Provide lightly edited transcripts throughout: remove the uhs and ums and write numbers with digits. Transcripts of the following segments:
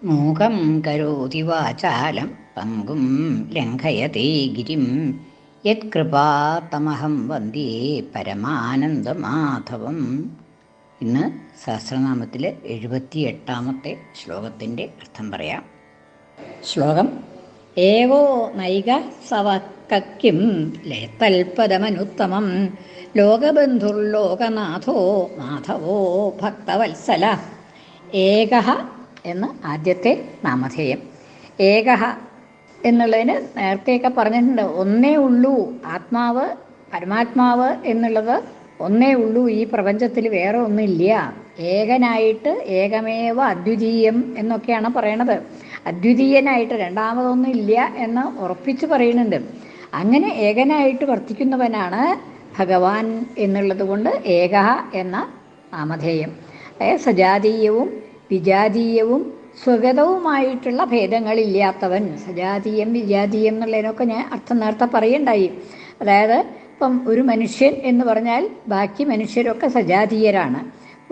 മൂകം കരോതി വാചാലം പങ്കും ലംഘയതേ ഗിരിം യത്കൃപാതമഹം വന്ദേ പരമാനന്ദമാധവം. ഇന്ന് സഹസ്രനാമത്തിലെ 78-ാമത്തെ ശ്ലോകത്തിൻ്റെ അർത്ഥം പറയാം. ശ്ലോകം: ഏവോ നൈക സവക്കിം തൽപദമനുത്തമം ലോകബന്ധുർലോകനാഥോ മാധവോ ഭക്തവത്സല. ഏകഃ എന്ന് ആദ്യത്തെ നാമധേയം. ഏകഃ എന്നുള്ളതിന് നേരത്തെയൊക്കെ പറഞ്ഞിട്ടുണ്ട്, ഒന്നേ ഉള്ളൂ ആത്മാവ്, പരമാത്മാവ് എന്നുള്ളത് ഒന്നേ ഉള്ളൂ, ഈ പ്രപഞ്ചത്തിൽ വേറെ ഒന്നുമില്ല. ഏകനായിട്ട് ഏകമേവ അദ്വിതീയം എന്നൊക്കെയാണ് പറയണത്. അദ്വിതീയനായിട്ട് രണ്ടാമതൊന്നും ഇല്ല എന്ന് ഉറപ്പിച്ച് പറയുന്നുണ്ട്. അങ്ങനെ ഏകനായിട്ട് വർത്തിക്കുന്നവനാണ് ഭഗവാൻ എന്നുള്ളത് കൊണ്ട് ഏകഃ എന്ന നാമധേയം. സജാതീയവും വിജാതീയവും സ്വഗതവുമായിട്ടുള്ള ഭേദങ്ങളില്ലാത്തവൻ. സജാതീയം വിജാതീയം എന്നുള്ളതിനൊക്കെ ഞാൻ അർത്ഥം നേരത്തെ പറയുണ്ടായി. അതായത് ഇപ്പം ഒരു മനുഷ്യൻ എന്ന് പറഞ്ഞാൽ ബാക്കി മനുഷ്യരൊക്കെ സജാതീയരാണ്.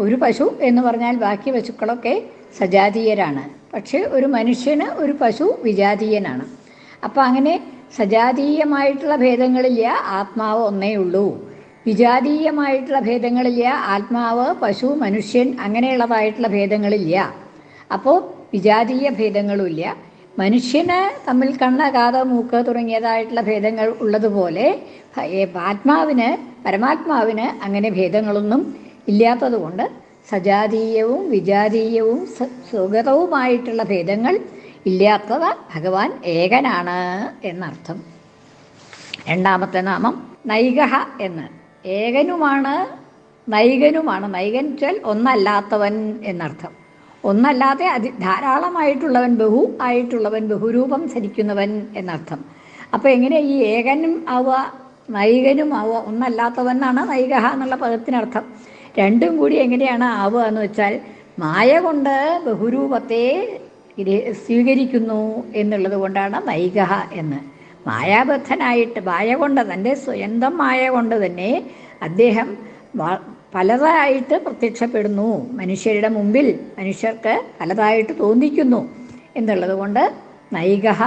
ഒരു പശു എന്ന് പറഞ്ഞാൽ ബാക്കി പശുക്കളൊക്കെ സജാതീയരാണ്. പക്ഷേ ഒരു മനുഷ്യന് ഒരു പശു വിജാതീയനാണ്. അപ്പം അങ്ങനെ സജാതീയമായിട്ടുള്ള ഭേദങ്ങളില്ല, ആത്മാവ് ഒന്നേ ഉള്ളൂ. വിജാതീയമായിട്ടുള്ള ഭേദങ്ങളില്ല, ആത്മാവ്, പശു, മനുഷ്യൻ അങ്ങനെയുള്ളതായിട്ടുള്ള ഭേദങ്ങളില്ല. അപ്പോൾ വിജാതീയ ഭേദങ്ങളുമില്ല. മനുഷ്യന് തമ്മിൽ കണ്ണ്, കാത്, മൂക്ക് തുടങ്ങിയതായിട്ടുള്ള ഭേദങ്ങൾ ഉള്ളതുപോലെ ആത്മാവിന്, പരമാത്മാവിന് അങ്ങനെ ഭേദങ്ങളൊന്നും ഇല്ലാത്തതുകൊണ്ട് സജാതീയവും വിജാതീയവും സുഗതവുമായിട്ടുള്ള ഭേദങ്ങൾ ഇല്ലാത്തത് ഭഗവാൻ ഏകനാണ് എന്നർത്ഥം. രണ്ടാമത്തെ നാമം നൈകഃ എന്ന്. ഏകനുമാണ്, നൈകനുമാണ്. നൈകൻ വെച്ചാൽ ഒന്നല്ലാത്തവൻ എന്നർത്ഥം. ഒന്നല്ലാതെ ധാരാളമായിട്ടുള്ളവൻ, ബഹു ആയിട്ടുള്ളവൻ, ബഹുരൂപം ധരിക്കുന്നവൻ എന്നർത്ഥം. അപ്പോൾ എങ്ങനെ ഈ ഏകനും ആവുക നൈകനും ആവുക? ഒന്നല്ലാത്തവൻ എന്നാണ് നൈകഃ എന്നുള്ള പദത്തിനർത്ഥം. രണ്ടും കൂടി എങ്ങനെയാണ് ആവുക എന്ന് വെച്ചാൽ മായ കൊണ്ട് ബഹുരൂപത്തെ സ്വീകരിക്കുന്നു എന്നുള്ളത് കൊണ്ടാണ് നൈകഃ എന്ന്. മായാബദ്ധനായിട്ട് മായ കൊണ്ട്, തൻ്റെ സ്വന്തം മായ കൊണ്ട് തന്നെ അദ്ദേഹം പലതായിട്ട് പ്രത്യക്ഷപ്പെടുന്നു. മനുഷ്യരുടെ മുമ്പിൽ മനുഷ്യർക്ക് പലതായിട്ട് തോന്നിക്കുന്നു എന്നുള്ളത് കൊണ്ട് നൈകഃ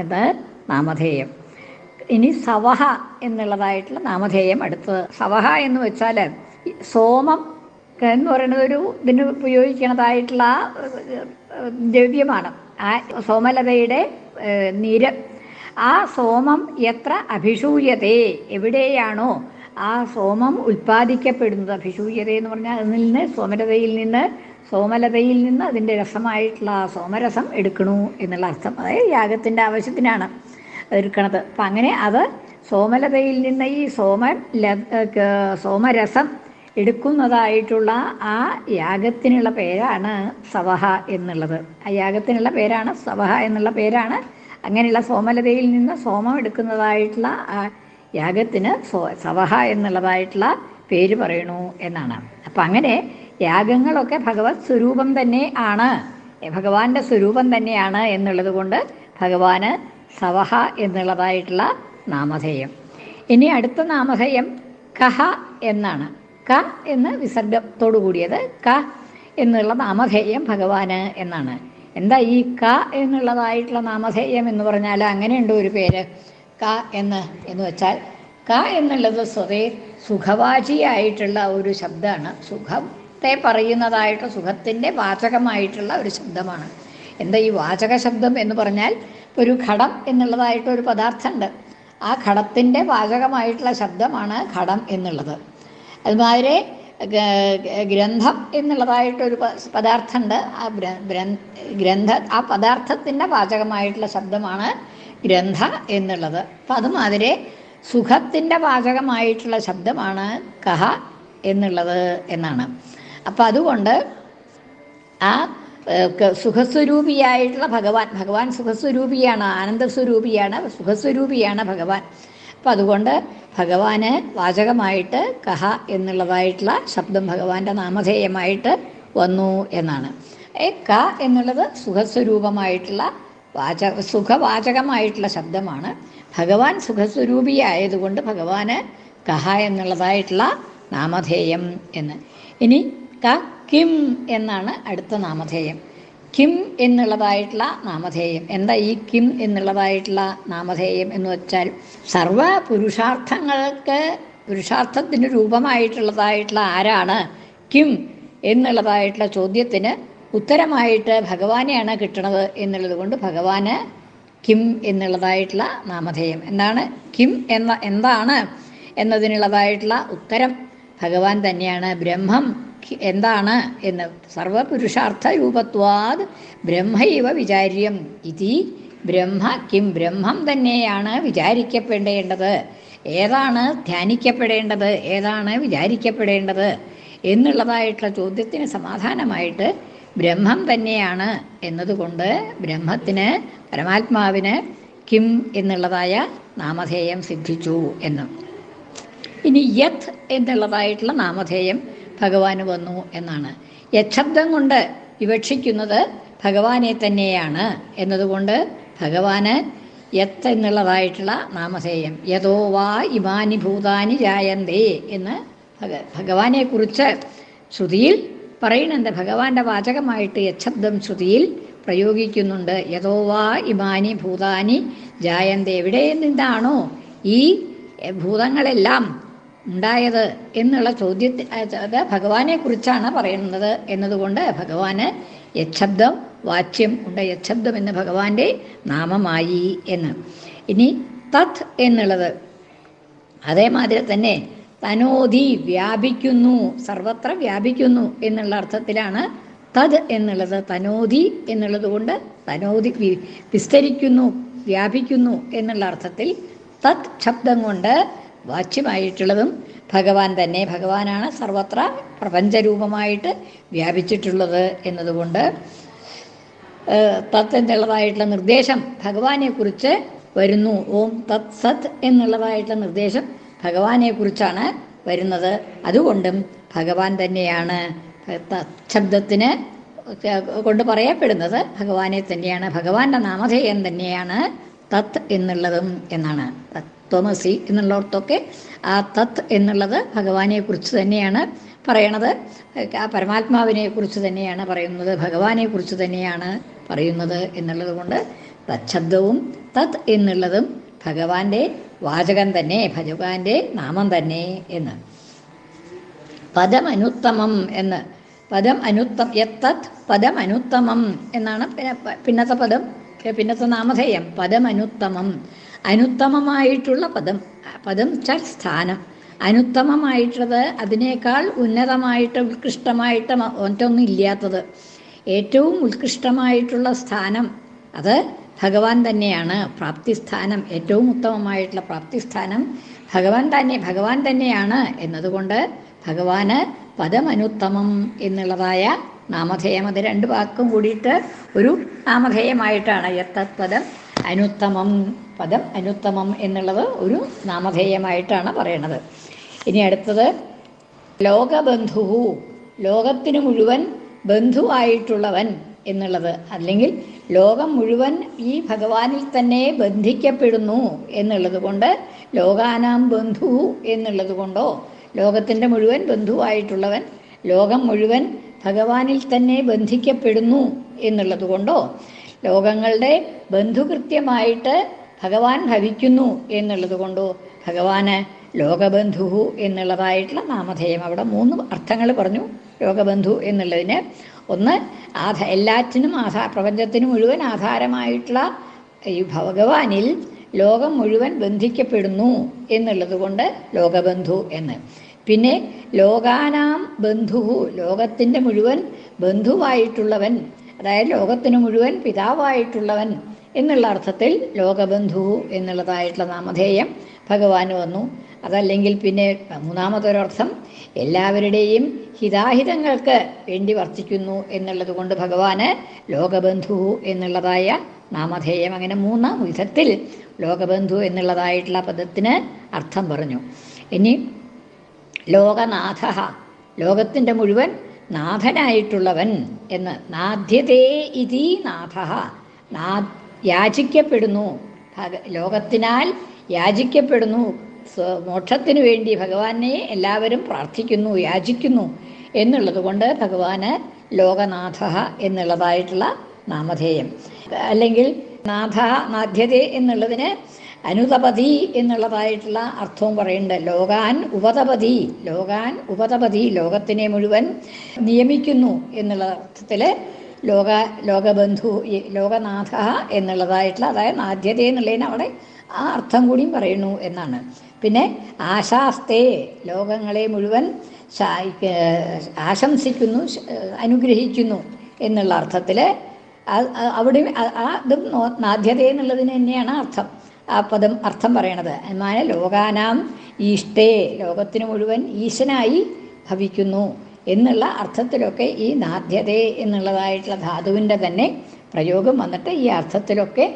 എന്ന് നാമധേയം. ഇനി സവഹ എന്നുള്ളതായിട്ടുള്ള നാമധേയം അടുത്തത്. സവഹ എന്ന് വെച്ചാൽ സോമം എന്ന് പറയുന്നത് ഒരു ഇതിന് ഉപയോഗിക്കുന്നതായിട്ടുള്ള ദ്രവ്യമാണ്. ആ സോമലതയുടെ നീര്. ആ സോമം എത്ര അഭിഷൂയതേ, എവിടെയാണോ ആ സോമം ഉൽപ്പാദിക്കപ്പെടുന്നത്, അഭിഷൂയത എന്ന് പറഞ്ഞാൽ അതിൽ നിന്ന് സോമലതയിൽ നിന്ന് അതിൻ്റെ രസമായിട്ടുള്ള ആ സോമരസം എടുക്കണു എന്നുള്ള അർത്ഥം. അതായത് യാഗത്തിൻ്റെ ആവശ്യത്തിനാണ് എടുക്കണത്. അപ്പം അങ്ങനെ അത് സോമലതയിൽ നിന്ന് ഈ സോമരസം എടുക്കുന്നതായിട്ടുള്ള ആ യാഗത്തിനുള്ള പേരാണ് സവഹ എന്നുള്ളത്. ആ യാഗത്തിനുള്ള പേരാണ് സവഹ എന്നുള്ള പേരാണ്. അങ്ങനെയുള്ള സോമലതയിൽ നിന്ന് സോമം എടുക്കുന്നതായിട്ടുള്ള ആ യാഗത്തിന് സവഹ എന്നുള്ളതായിട്ടുള്ള പേര് പറയണു എന്നാണ്. അപ്പം അങ്ങനെ യാഗങ്ങളൊക്കെ ഭഗവത് സ്വരൂപം തന്നെ ആണ്, ഭഗവാന്റെ സ്വരൂപം തന്നെയാണ് എന്നുള്ളത് കൊണ്ട് ഭഗവാന് സവഹ എന്നുള്ളതായിട്ടുള്ള നാമധേയം. ഇനി അടുത്ത നാമധേയം കഹ എന്നാണ്. ക എന്ന് വിസർഗത്തോടു കൂടിയത് ക എന്നുള്ള നാമധേയം ഭഗവാന് എന്നാണ്. എന്താ ഈ ക എന്നുള്ളതായിട്ടുള്ള നാമധേയം എന്ന് പറഞ്ഞാൽ അങ്ങനെയുണ്ട് ഒരു പേര് ക എന്ന് വെച്ചാൽ ക എന്നുള്ളത് സ്വതേ സുഖവാചിയായിട്ടുള്ള ഒരു ശബ്ദമാണ്. സുഖത്തെ പറയുന്നതായിട്ട് സുഖത്തിൻ്റെ വാചകമായിട്ടുള്ള ഒരു ശബ്ദമാണ്. എന്താ ഈ വാചക ശബ്ദം എന്ന് പറഞ്ഞാൽ ഒരു ഘടം എന്നുള്ളതായിട്ടൊരു പദാർത്ഥമുണ്ട്. ആ ഘടത്തിൻ്റെ വാചകമായിട്ടുള്ള ശബ്ദമാണ് ഘടം എന്നുള്ളത്. അതുമാതിരി ഗ്രന്ഥം എന്നുള്ളതായിട്ടൊരു പദാർത്ഥമുണ്ട്. ആ പദാർത്ഥത്തിൻ്റെ വാചകമായിട്ടുള്ള ശബ്ദമാണ് ഗ്രന്ഥ എന്നുള്ളത്. അപ്പം അതുമാതിരി സുഖത്തിൻ്റെ വാചകമായിട്ടുള്ള ശബ്ദമാണ് കഹ എന്നുള്ളത് എന്നാണ്. അപ്പം അതുകൊണ്ട് ആ സുഖസ്വരൂപിയായിട്ടുള്ള ഭഗവാൻ സുഖസ്വരൂപിയാണ്, ആനന്ദസ്വരൂപിയാണ്, സുഖസ്വരൂപിയാണ് ഭഗവാൻ. അപ്പം അതുകൊണ്ട് ഭഗവാന് വാചകമായിട്ട് കഹ എന്നുള്ളതായിട്ടുള്ള ശബ്ദം ഭഗവാന്റെ നാമധേയമായിട്ട് വന്നു എന്നാണ്. ക എന്നുള്ളത് സുഖസ്വരൂപമായിട്ടുള്ള സുഖവാചകമായിട്ടുള്ള ശബ്ദമാണ്. ഭഗവാൻ സുഖസ്വരൂപിയായതുകൊണ്ട് ഭഗവാന് കഹ എന്നുള്ളതായിട്ടുള്ള നാമധേയം എന്ന്. ഇനി ക കിം എന്നാണ് അടുത്ത നാമധേയം. കിം എന്നുള്ളതായിട്ടുള്ള നാമധേയം. എന്താ ഈ കിം എന്നുള്ളതായിട്ടുള്ള നാമധേയം എന്ന് വെച്ചാൽ, സർവ പുരുഷാർത്ഥത്തിന് രൂപമായിട്ടുള്ളതായിട്ടുള്ള ആരാണ് കിം എന്നുള്ളതായിട്ടുള്ള ചോദ്യത്തിന് ഉത്തരമായിട്ട് ഭഗവാനെയാണ് കിട്ടണത് എന്നുള്ളത് കൊണ്ട് ഭഗവാന് കിം എന്നുള്ളതായിട്ടുള്ള നാമധേയം. എന്താണ് കിം എന്താണ് എന്നതിനുള്ളതായിട്ടുള്ള ഉത്തരം ഭഗവാൻ തന്നെയാണ്. ബ്രഹ്മം എന്താണ് എന്ന് സർവപുരുഷാർത്ഥ രൂപത്വാത് ബ്രഹ്മൈവ വിചാര്യം ഇതി ബ്രഹ്മ കിം, ബ്രഹ്മം തന്നെയാണ് വിചാരിക്കപ്പെടേണ്ടത്. ഏതാണ് ധ്യാനിക്കപ്പെടേണ്ടത്, ഏതാണ് വിചാരിക്കപ്പെടേണ്ടത് എന്നുള്ളതായിട്ടുള്ള ചോദ്യത്തിന് സമാധാനമായിട്ട് ബ്രഹ്മം തന്നെയാണ് എന്നതുകൊണ്ട് ബ്രഹ്മത്തിന്, പരമാത്മാവിന് കിം എന്നുള്ളതായ നാമധേയം സിദ്ധിച്ചു എന്ന്. ഇനി യത് എന്നുള്ളതായിട്ടുള്ള നാമധേയം ഭഗവാന് വന്നു എന്നാണ്. യശബ്ദം കൊണ്ട് വിവക്ഷിക്കുന്നത് ഭഗവാനെ തന്നെയാണ് എന്നതുകൊണ്ട് ഭഗവാന് യത് എന്നുള്ളതായിട്ടുള്ള നാമധേയം. യതോ വാ ഇമാനി ഭൂതാനി ജായന്തേ എന്ന് ഭഗവാനെക്കുറിച്ച് ശ്രുതിയിൽ പറയുന്നുണ്ട്. ഭഗവാന്റെ വാചകമായിട്ട് യശബ്ദം ശ്രുതിയിൽ പ്രയോഗിക്കുന്നുണ്ട്. യതോ വാ ഇമാനി ഭൂതാനി ജായന്തേ, എവിടെ നിന്നാണോ ഈ ഭൂതങ്ങളെല്ലാം ഉണ്ടായത് എന്നുള്ള ചോദ്യത്തിൽ അത് ഭഗവാനെ കുറിച്ചാണ് പറയുന്നത് എന്നതുകൊണ്ട് ഭഗവാന് യശബ്ദം വാച്യം ഉണ്ട്. യശബ്ദം എന്ന് ഭഗവാന്റെ നാമമായി എന്ന്. ഇനി തത് എന്നുള്ളത് അതേമാതിരി തന്നെ തനോധി, വ്യാപിക്കുന്നു, സർവത്ര വ്യാപിക്കുന്നു എന്നുള്ള അർത്ഥത്തിലാണ് തത് എന്നുള്ളത്. തനോധി എന്നുള്ളത് കൊണ്ട് തനോധി വിസ്തരിക്കുന്നു, വ്യാപിക്കുന്നു എന്നുള്ള അർത്ഥത്തിൽ തത് ശബ്ദം കൊണ്ട് വാച്യമായിട്ടുള്ളതും ഭഗവാൻ തന്നെ. ഭഗവാനാണ് സർവത്ര പ്രപഞ്ചരൂപമായിട്ട് വ്യാപിച്ചിട്ടുള്ളത് എന്നതുകൊണ്ട് തത് എന്നുള്ളതായിട്ടുള്ള നിർദ്ദേശം ഭഗവാനെക്കുറിച്ച് വരുന്നു. ഓം തത് സത് എന്നുള്ളതായിട്ടുള്ള നിർദ്ദേശം ഭഗവാനെക്കുറിച്ചാണ് വരുന്നത്. അതുകൊണ്ടും ഭഗവാൻ തന്നെയാണ്. ശബ്ദത്തിന് കൊണ്ട് പറയപ്പെടുന്നത് ഭഗവാനെ തന്നെയാണ്. ഭഗവാന്റെ നാമധേയം തന്നെയാണ് തത് എന്നുള്ളതും എന്നാണ്. തത്വമസി എന്നുള്ളിടത്തൊക്കെ ആ തത് എന്നുള്ളത് ഭഗവാനെക്കുറിച്ച് തന്നെയാണ് പറയണത്. ആ പരമാത്മാവിനെ കുറിച്ച് തന്നെയാണ് പറയുന്നത്, ഭഗവാനെക്കുറിച്ച് തന്നെയാണ് പറയുന്നത് എന്നുള്ളത് കൊണ്ട് തച്ഛബ്ദവും തത് എന്നുള്ളതും ഭഗവാന്റെ വാചകം തന്നെ, ഭഗവാന്റെ നാമം തന്നെ എന്ന്. പദമനുത്തമം എന്ന്, യത്തത് പദമനുത്തമം എന്നാണ് പിന്നത്തെ പദം, പിന്നത്തെ നാമധേയം. പദമനുത്തമം, അനുത്തമമായിട്ടുള്ള പദം വെച്ചാൽ സ്ഥാനം. അനുത്തമമായിട്ടുള്ളത്, അതിനേക്കാൾ ഉന്നതമായിട്ട് ഉത്കൃഷ്ടമായിട്ട് ഒറ്റൊന്നും ഇല്ലാത്തത്, ഏറ്റവും ഉത്കൃഷ്ടമായിട്ടുള്ള സ്ഥാനം അത് ഭഗവാൻ തന്നെയാണ്. പ്രാപ്തിസ്ഥാനം, ഏറ്റവും ഉത്തമമായിട്ടുള്ള പ്രാപ്തിസ്ഥാനം ഭഗവാൻ തന്നെയാണ് എന്നതുകൊണ്ട് ഭഗവാന് പദമനുത്തമം എന്നുള്ളതായ നാമധേയം, അത് രണ്ട് വാക്കും കൂടിയിട്ട് ഒരു നാമധേയമായിട്ടാണ്. യത്തത് പദം അനുത്തമം, പദം അനുത്തമം എന്നുള്ളത് ഒരു നാമധേയമായിട്ടാണ് പറയണത്. ഇനി അടുത്തത് ലോകബന്ധു, ലോകത്തിന് മുഴുവൻ ബന്ധുവായിട്ടുള്ളവൻ എന്നുള്ളത്, അല്ലെങ്കിൽ ലോകം മുഴുവൻ ഈ ഭഗവാനിൽ തന്നെ ബന്ധിക്കപ്പെടുന്നു എന്നുള്ളത് കൊണ്ട് ലോകാനാം ബന്ധു എന്നുള്ളത് കൊണ്ടോ, ലോകത്തിൻ്റെ മുഴുവൻ ബന്ധുവായിട്ടുള്ളവൻ, ലോകം മുഴുവൻ ഭഗവാനിൽ തന്നെ ബന്ധിക്കപ്പെടുന്നു എന്നുള്ളത് കൊണ്ടോ, ലോകങ്ങളുടെ ബന്ധുകൃത്യമായിട്ട് ഭഗവാൻ ഭവിക്കുന്നു എന്നുള്ളത് കൊണ്ടോ ഭഗവാന് ലോകബന്ധു എന്നുള്ളതായിട്ടുള്ള നാമധേയം. അവിടെ 3 അർത്ഥങ്ങൾ പറഞ്ഞു ലോകബന്ധു എന്നുള്ളതിന്. ഒന്ന്, എല്ലാറ്റിനും പ്രപഞ്ചത്തിന് മുഴുവൻ ആധാരമായിട്ടുള്ള ഈ ഭഗവാനിൽ ലോകം മുഴുവൻ ബന്ധിക്കപ്പെടുന്നു എന്നുള്ളത് കൊണ്ട് ലോകബന്ധു എന്ന്. പിന്നെ ലോകാനാം ബന്ധു, ലോകത്തിൻ്റെ മുഴുവൻ ബന്ധുവായിട്ടുള്ളവൻ, അതായത് ലോകത്തിന് മുഴുവൻ പിതാവായിട്ടുള്ളവൻ എന്നുള്ള അർത്ഥത്തിൽ ലോകബന്ധു എന്നുള്ളതായിട്ടുള്ള നാമധേയം ഭഗവാന് വന്നു. അതല്ലെങ്കിൽ പിന്നെ മൂന്നാമതൊരർത്ഥം എല്ലാവരുടെയും ഹിതാഹിതങ്ങൾക്ക് വേണ്ടി വർത്തിക്കുന്നു എന്നുള്ളത് കൊണ്ട് ഭഗവാന് ലോകബന്ധു എന്നുള്ളതായ നാമധേയം. അങ്ങനെ 3 വിധത്തിൽ ലോകബന്ധു എന്നുള്ളതായിട്ടുള്ള പദത്തിന് അർത്ഥം പറഞ്ഞു. ഇനി ലോകനാഥ, ലോകത്തിൻ്റെ മുഴുവൻ നാഥനായിട്ടുള്ളവൻ എന്ന്. നാഥ്യതേ ഇതി നാഥ, യാചിക്കപ്പെടുന്നു, ലോകത്തിനാൽ യാചിക്കപ്പെടുന്നു. മോക്ഷത്തിന് വേണ്ടി ഭഗവാനെ എല്ലാവരും പ്രാർത്ഥിക്കുന്നു, യാചിക്കുന്നു എന്നുള്ളത് കൊണ്ട് ഭഗവാന് ലോകനാഥ എന്നുള്ളതായിട്ടുള്ള നാമധേയം. അല്ലെങ്കിൽ നാഥ, നാഥ്യതേ എന്നുള്ളതിന് അനുതപതി എന്നുള്ളതായിട്ടുള്ള അർത്ഥവും പറയുന്നുണ്ട്. ലോകാൻ ഉപതപതി ലോകത്തിനെ മുഴുവൻ നിയമിക്കുന്നു എന്നുള്ള അർത്ഥത്തിൽ ലോകബന്ധു, ലോകനാഥ എന്നുള്ളതായിട്ടുള്ള, അതായത് നാഥ്യത എന്നുള്ളതിന് അവിടെ ആ അർത്ഥം കൂടിയും പറയുന്നു എന്നാണ്. പിന്നെ ആശാസ്തേ, ലോകങ്ങളെ മുഴുവൻ ആശംസിക്കുന്നു, അനുഗ്രഹിക്കുന്നു എന്നുള്ള അർത്ഥത്തിൽ അവിടെ ഇതും നാഥ്യത എന്നുള്ളതിന് തന്നെയാണ് അർത്ഥം, ആ പദം അർത്ഥം പറയണത്. എന്നാൽ ലോകാനാം ഈഷ്ടേ, ലോകത്തിന് മുഴുവൻ ഈശനായി ഭവിക്കുന്നു എന്നുള്ള അർത്ഥത്തിലൊക്കെ ഈ നാഥ്യത എന്നുള്ളതായിട്ടുള്ള ധാതുവിൻ്റെ തന്നെ പ്രയോഗം വന്നിട്ട് ഈ അർത്ഥത്തിലൊക്കെ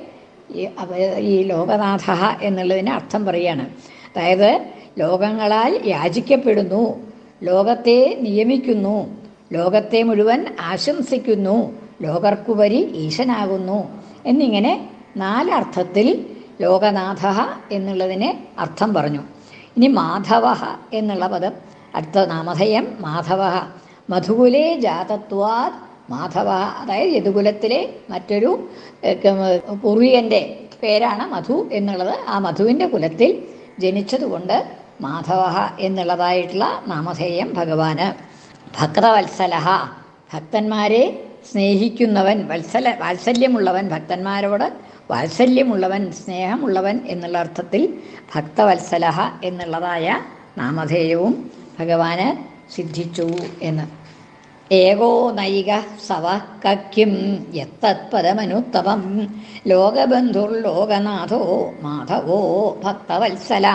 ഈ ലോകനാഥ എന്നുള്ളതിന് അർത്ഥം പറയുകയാണ്. അതായത് ലോകങ്ങളാൽ യാചിക്കപ്പെടുന്നു, ലോകത്തെ നിയമിക്കുന്നു, ലോകത്തെ മുഴുവൻ ആശംസിക്കുന്നു, ലോകർക്കുപരി ഈശനാകുന്നു എന്നിങ്ങനെ 4 അർത്ഥത്തിൽ ലോകനാഥ എന്നുള്ളതിന് അർത്ഥം പറഞ്ഞു. ഇനി മാധവ എന്നുള്ള പദം, അടുത്ത നാമധേയം മാധവ. മധുകുലേ ജാതത്വാത് മാധവ, അതായത് യദുകുലത്തിലെ മറ്റൊരു പൂർവികൻ്റെ പേരാണ് മധു എന്നുള്ളത്. ആ മധുവിൻ്റെ കുലത്തിൽ ജനിച്ചതുകൊണ്ട് മാധവ എന്നുള്ളതായിട്ടുള്ള നാമധേയം ഭഗവാന്. ഭക്തവത്സല, ഭക്തന്മാരെ സ്നേഹിക്കുന്നവൻ, വാത്സല്യമുള്ളവൻ, ഭക്തന്മാരോട് വാത്സല്യമുള്ളവൻ, സ്നേഹമുള്ളവൻ എന്നുള്ള അർത്ഥത്തിൽ ഭക്തവത്സല എന്നുള്ളതായ നാമധേയവും ഭഗവാന് സിദ്ധിച്ചു എന്ന്. ഏകോ നൈക സവ കക്യം യത്തത്പദമനുത്തമം ലോകബന്ധുർലോകനാഥോ മാധവോ ഭക്തവത്സല.